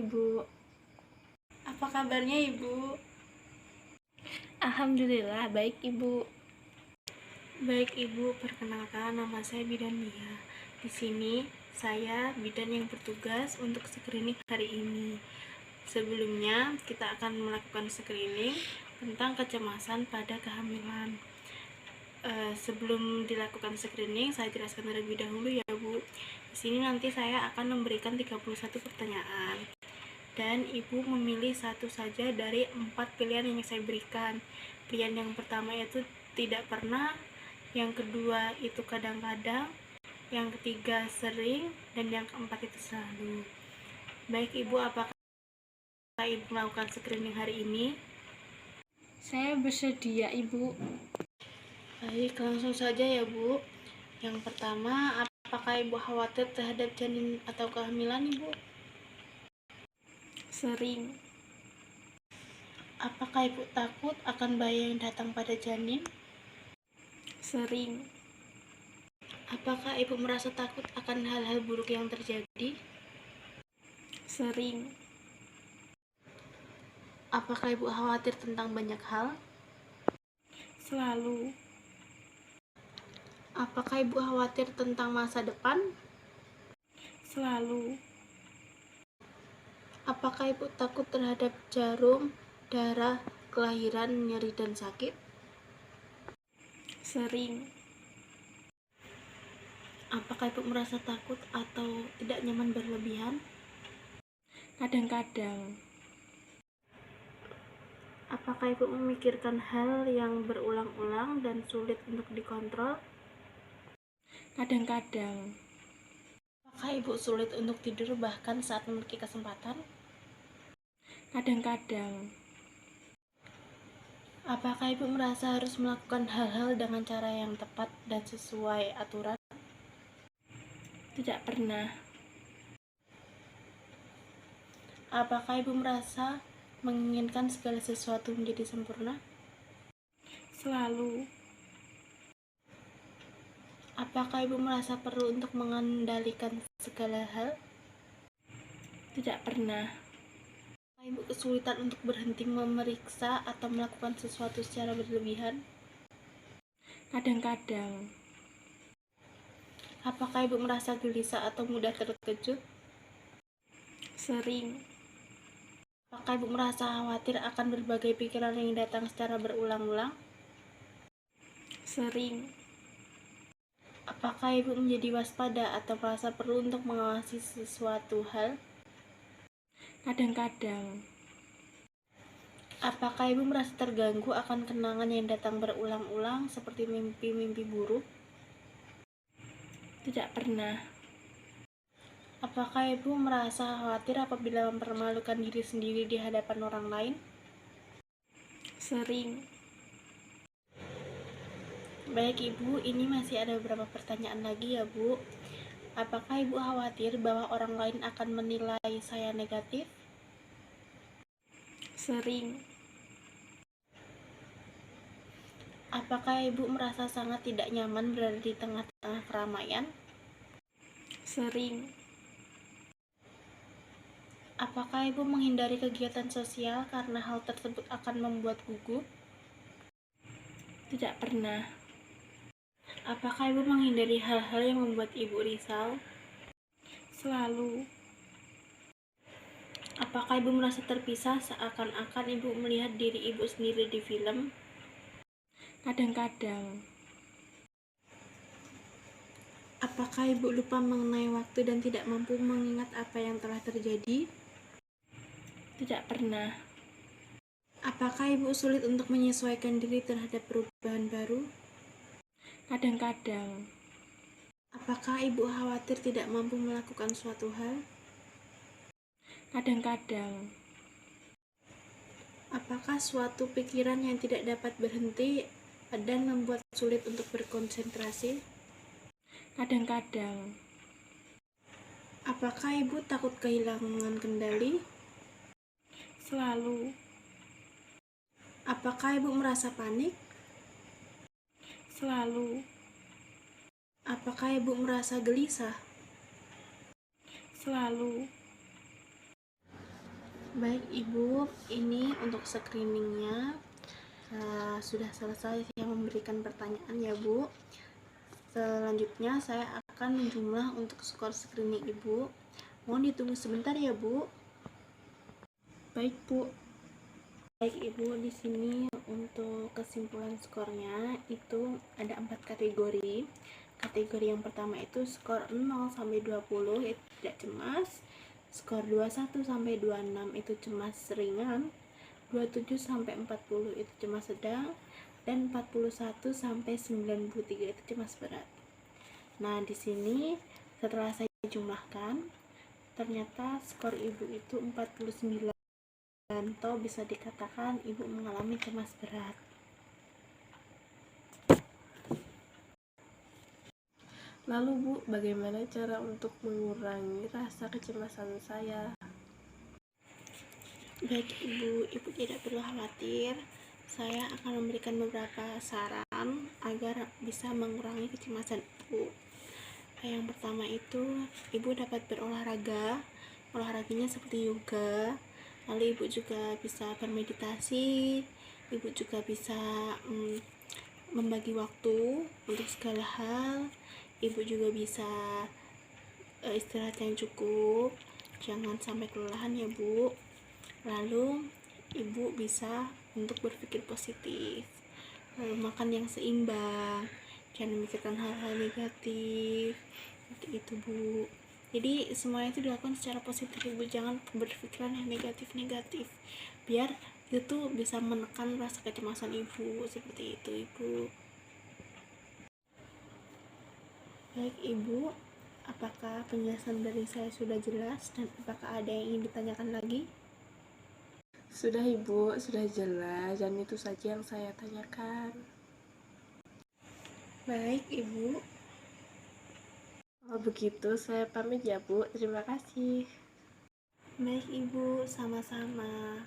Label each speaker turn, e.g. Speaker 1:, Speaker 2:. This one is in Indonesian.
Speaker 1: Ibu.
Speaker 2: Apa kabarnya Ibu?
Speaker 1: Alhamdulillah baik Ibu.
Speaker 2: Baik Ibu, perkenalkan nama saya Bidan Nia. Di sini saya bidan yang bertugas untuk screening hari ini. Sebelumnya kita akan melakukan screening tentang kecemasan pada kehamilan. Sebelum dilakukan screening, saya jelaskan terlebih dahulu ya Bu. Di sini nanti saya akan memberikan 31 pertanyaan. Dan Ibu memilih satu saja dari 4 pilihan yang saya berikan. Pilihan yang pertama yaitu tidak pernah, yang kedua itu kadang-kadang, yang ketiga sering, dan yang keempat itu selalu. Baik Ibu, apakah Ibu melakukan screening hari ini?
Speaker 1: Saya bersedia Ibu.
Speaker 2: Baik, langsung saja ya Bu. Yang pertama, apakah Ibu khawatir terhadap janin atau kehamilan Ibu?
Speaker 1: Sering.
Speaker 2: Apakah Ibu takut akan bahaya yang datang pada janin?
Speaker 1: Sering.
Speaker 2: Apakah Ibu merasa takut akan hal-hal buruk yang terjadi?
Speaker 1: Sering.
Speaker 2: Apakah Ibu khawatir tentang banyak hal?
Speaker 1: Selalu.
Speaker 2: Apakah Ibu khawatir tentang masa depan?
Speaker 1: Selalu.
Speaker 2: Apakah Ibu takut terhadap jarum, darah, kelahiran, nyeri, dan sakit?
Speaker 1: Sering.
Speaker 2: Apakah Ibu merasa takut atau tidak nyaman berlebihan?
Speaker 1: Kadang-kadang.
Speaker 2: Apakah Ibu memikirkan hal yang berulang-ulang dan sulit untuk dikontrol?
Speaker 1: Kadang-kadang.
Speaker 2: Apakah Ibu sulit untuk tidur bahkan saat memiliki kesempatan?
Speaker 1: Kadang-kadang.
Speaker 2: Apakah Ibu merasa harus melakukan hal-hal dengan cara yang tepat dan sesuai aturan?
Speaker 1: Tidak pernah.
Speaker 2: Apakah Ibu merasa menginginkan segala sesuatu menjadi sempurna?
Speaker 1: Selalu.
Speaker 2: Apakah Ibu merasa perlu untuk mengendalikan segala hal?
Speaker 1: Tidak pernah.
Speaker 2: Apakah Ibu kesulitan untuk berhenti memeriksa atau melakukan sesuatu secara berlebihan?
Speaker 1: Kadang-kadang.
Speaker 2: Apakah Ibu merasa gelisah atau mudah terkejut?
Speaker 1: Sering.
Speaker 2: Apakah Ibu merasa khawatir akan berbagai pikiran yang datang secara berulang-ulang?
Speaker 1: Sering.
Speaker 2: Apakah Ibu menjadi waspada atau merasa perlu untuk mengawasi sesuatu hal?
Speaker 1: Kadang-kadang.
Speaker 2: Apakah Ibu merasa terganggu akan kenangan yang datang berulang-ulang seperti mimpi-mimpi buruk?
Speaker 1: Tidak pernah.
Speaker 2: Apakah Ibu merasa khawatir apabila mempermalukan diri sendiri di hadapan orang lain?
Speaker 1: Sering.
Speaker 2: Baik Ibu, ini masih ada beberapa pertanyaan lagi ya Bu. Apakah Ibu khawatir bahwa orang lain akan menilai saya negatif?
Speaker 1: Sering.
Speaker 2: Apakah Ibu merasa sangat tidak nyaman berada di tengah-tengah keramaian?
Speaker 1: Sering.
Speaker 2: Apakah Ibu menghindari kegiatan sosial karena hal tersebut akan membuat gugup?
Speaker 1: Tidak pernah.
Speaker 2: Apakah Ibu menghindari hal-hal yang membuat Ibu risau?
Speaker 1: Selalu.
Speaker 2: Apakah Ibu merasa terpisah seakan-akan Ibu melihat diri Ibu sendiri di film?
Speaker 1: Kadang-kadang.
Speaker 2: Apakah Ibu lupa mengenai waktu dan tidak mampu mengingat apa yang telah terjadi?
Speaker 1: Tidak pernah.
Speaker 2: Apakah Ibu sulit untuk menyesuaikan diri terhadap perubahan baru?
Speaker 1: Kadang-kadang.
Speaker 2: Apakah Ibu khawatir tidak mampu melakukan suatu hal?
Speaker 1: Kadang-kadang.
Speaker 2: Apakah suatu pikiran yang tidak dapat berhenti dan membuat sulit untuk berkonsentrasi?
Speaker 1: Kadang-kadang.
Speaker 2: Apakah Ibu takut kehilangan kendali?
Speaker 1: Selalu.
Speaker 2: Apakah Ibu merasa panik?
Speaker 1: Selalu.
Speaker 2: Apakah Ibu merasa gelisah?
Speaker 1: Selalu.
Speaker 2: Baik Ibu, ini untuk screeningnya sudah selesai saya memberikan pertanyaan ya Bu. Selanjutnya saya akan menjumlah untuk skor screening Ibu. Mohon ditunggu sebentar ya Bu.
Speaker 1: Baik, Bu.
Speaker 2: Baik Ibu, di sini untuk kesimpulan skornya itu ada 4 kategori. Kategori yang pertama itu skor 0 sampai 20 itu tidak cemas. Skor 21 sampai 26 itu cemas ringan. 27 sampai 40 itu cemas sedang, dan 41 sampai 93 itu cemas berat. Nah, di sini setelah saya jumlahkan, ternyata skor Ibu itu 49, atau bisa dikatakan Ibu mengalami cemas berat.
Speaker 1: Lalu Bu, bagaimana cara untuk mengurangi rasa kecemasan saya?
Speaker 2: Baik Ibu, Ibu tidak perlu khawatir. Saya akan memberikan beberapa saran agar bisa mengurangi kecemasan Ibu. Yang pertama itu, Ibu dapat berolahraga. Olahraganya seperti yoga. Lalu Ibu juga bisa bermeditasi. Ibu juga bisa membagi waktu untuk segala hal. Ibu juga bisa istirahat yang cukup. Jangan sampai kelelahan ya Bu. Lalu Ibu bisa untuk berpikir positif, lalu makan yang seimbang, jangan memikirkan hal-hal negatif, seperti itu Bu. Jadi semuanya itu dilakukan secara positif Ibu, jangan berpikiran yang negatif-negatif, biar itu bisa menekan rasa kecemasan Ibu, seperti itu Ibu. Baik Ibu, apakah penjelasan dari saya sudah jelas dan apakah ada yang ingin ditanyakan lagi?
Speaker 1: Sudah Ibu, sudah jelas, dan itu saja yang saya tanyakan.
Speaker 2: Baik Ibu.
Speaker 1: Kalau begitu saya pamit ya Bu, terima kasih.
Speaker 2: Baik Ibu, sama-sama.